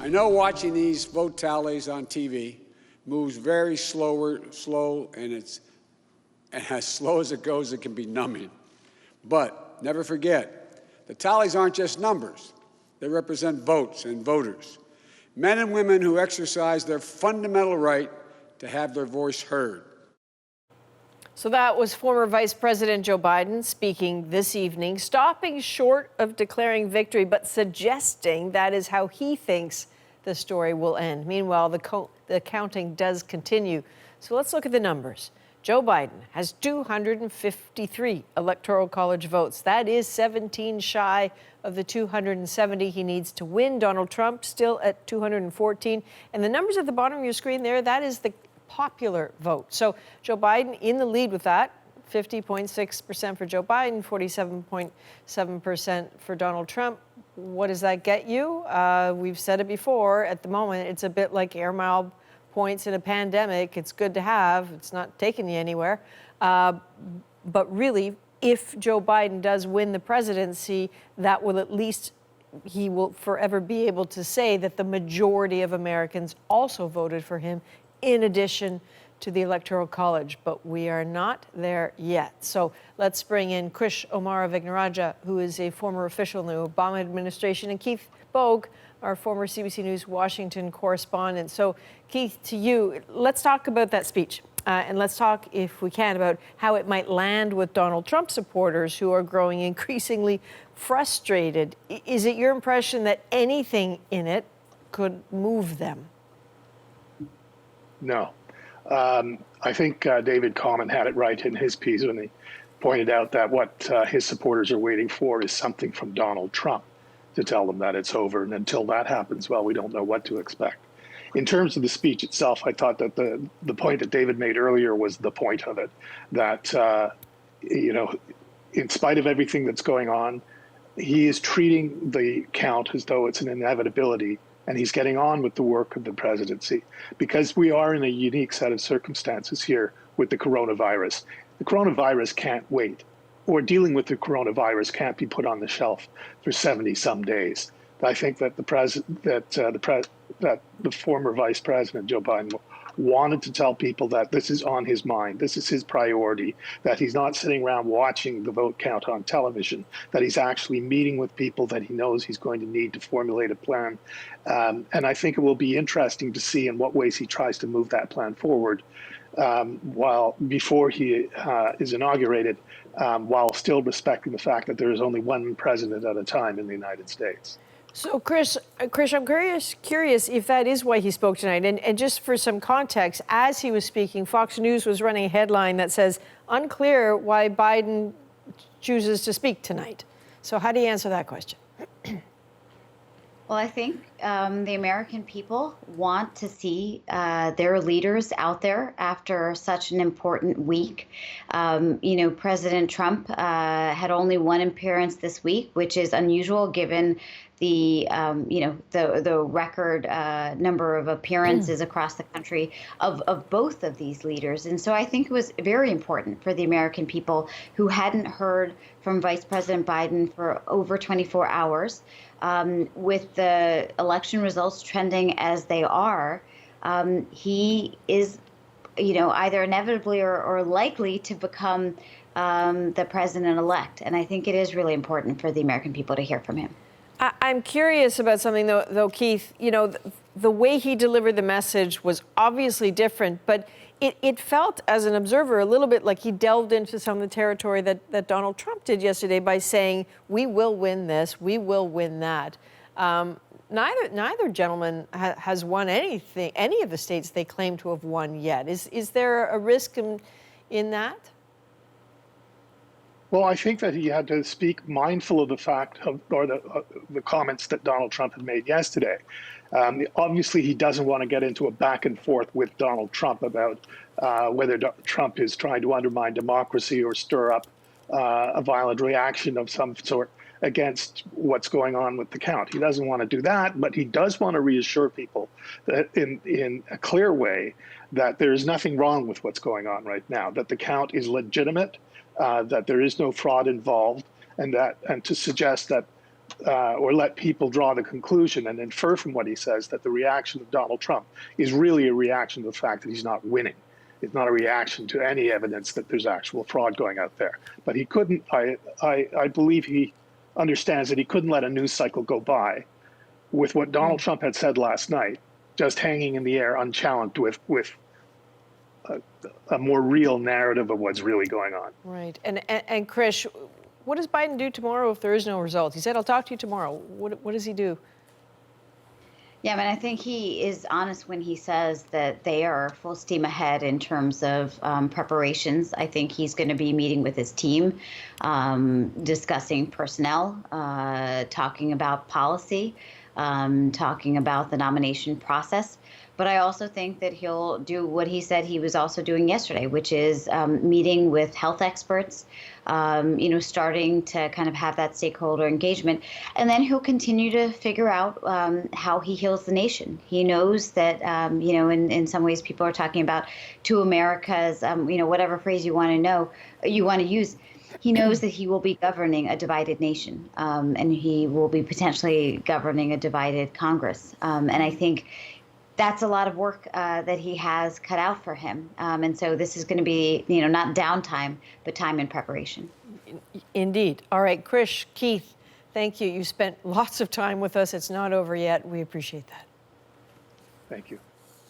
I know watching these vote tallies on TV moves very slow, and as slow as it goes, it can be numbing. But never forget, the tallies aren't just numbers. They represent votes and voters, men and women who exercise their fundamental right to have their voice heard. So that was former Vice President Joe Biden speaking this evening, stopping short of declaring victory, but suggesting that is how he thinks the story will end. Meanwhile, the counting does continue. So let's look at the numbers. Joe Biden has 253 Electoral College votes. That is 17 shy of the 270 he needs to win. Donald Trump still at 214. And the numbers at the bottom of your screen there, that is the popular vote. So Joe Biden in the lead with that, 50.6% for Joe Biden, 47.7% for Donald Trump. What does that get you? We've said it before. At the moment, it's a bit like air mile points in a pandemic. It's good to have. It's not taking you anywhere. But really, if Joe Biden does win the presidency, that will at least, he will forever be able to say that the majority of Americans also voted for him, in addition to the Electoral College, but we are not there yet. So let's bring in Krish O'Mara Vignarajah, who is a former official in the Obama administration, and Keith Boag, our former CBC News Washington correspondent. So Keith, to you, let's talk about that speech. And let's talk, if we can, about how it might land with Donald Trump supporters who are growing increasingly frustrated. Is it your impression that anything in it could move them? No. I think David Common had it right in his piece when he pointed out that what his supporters are waiting for is something from Donald Trump to tell them that it's over. And until that happens, well, we don't know what to expect. In terms of the speech itself, I thought that the point that David made earlier was the point of it, that, in spite of everything that's going on, he is treating the count as though it's an inevitability, and he's getting on with the work of the presidency, because we are in a unique set of circumstances here with the coronavirus. The coronavirus can't wait, or dealing with the coronavirus can't be put on the shelf for 70-some days. I think that the former Vice President Joe Biden wanted to tell people that this is on his mind, this is his priority, that he's not sitting around watching the vote count on television, that he's actually meeting with people that he knows he's going to need to formulate a plan. And I think it will be interesting to see in what ways he tries to move that plan forward before he is inaugurated, while still respecting the fact that there is only one president at a time in the United States. So, Krish, I'm curious if that is why he spoke tonight. And just for some context, as he was speaking, Fox News was running a headline that says, unclear why Biden chooses to speak tonight. So how do you answer that question? Well, I think the American people want to see their leaders out there after such an important week. President Trump had only one appearance this week, which is unusual given the record number of appearances across the country of both of these leaders. And so I think it was very important for the American people who hadn't heard from Vice President Biden for over 24 hours. With the election results trending as they are, he is, either inevitably or likely to become the president-elect. And I think it is really important for the American people to hear from him. I'm curious about something, though, Keith. The way he delivered the message was obviously different, but it felt, as an observer, a little bit like he delved into some of the territory that Donald Trump did yesterday by saying, we will win this, we will win that. Neither gentleman has won anything, any of the states they claim to have won yet. Is there a risk in that? Well, I think that he had to speak mindful of the fact or the comments that Donald Trump had made yesterday. Obviously, he doesn't want to get into a back and forth with Donald Trump about whether Trump is trying to undermine democracy or stir up a violent reaction of some sort against what's going on with the count. He doesn't want to do that, but he does want to reassure people that in a clear way that there is nothing wrong with what's going on right now, that the count is legitimate, that there is no fraud involved, and to suggest that or let people draw the conclusion and infer from what he says that the reaction of Donald Trump is really a reaction to the fact that he's not winning. It's not a reaction to any evidence that there's actual fraud going out there. But he couldn't, I believe he understands that he couldn't let a news cycle go by with what Donald Trump had said last night, just hanging in the air unchallenged with a more real narrative of what's really going on. Right. And Krish, what does Biden do tomorrow if there is no result? He said, I'll talk to you tomorrow. What does he do? Yeah, I mean, I think he is honest when he says that they are full steam ahead in terms of preparations. I think he's going to be meeting with his team, discussing personnel, talking about policy, talking about the nomination process. But I also think that he'll do what he said he was also doing yesterday, which is meeting with health experts, starting to kind of have that stakeholder engagement. And then he'll continue to figure out how he heals the nation. He knows that, in some ways people are talking about two Americas, whatever phrase you want to use. He knows that he will be governing a divided nation, and he will be potentially governing a divided Congress. And I think that's a lot of work that he has cut out for him. And so this is going to be, not downtime, but time in preparation. Indeed. All right, Krish, Keith, thank you. You spent lots of time with us. It's not over yet. We appreciate that. Thank you.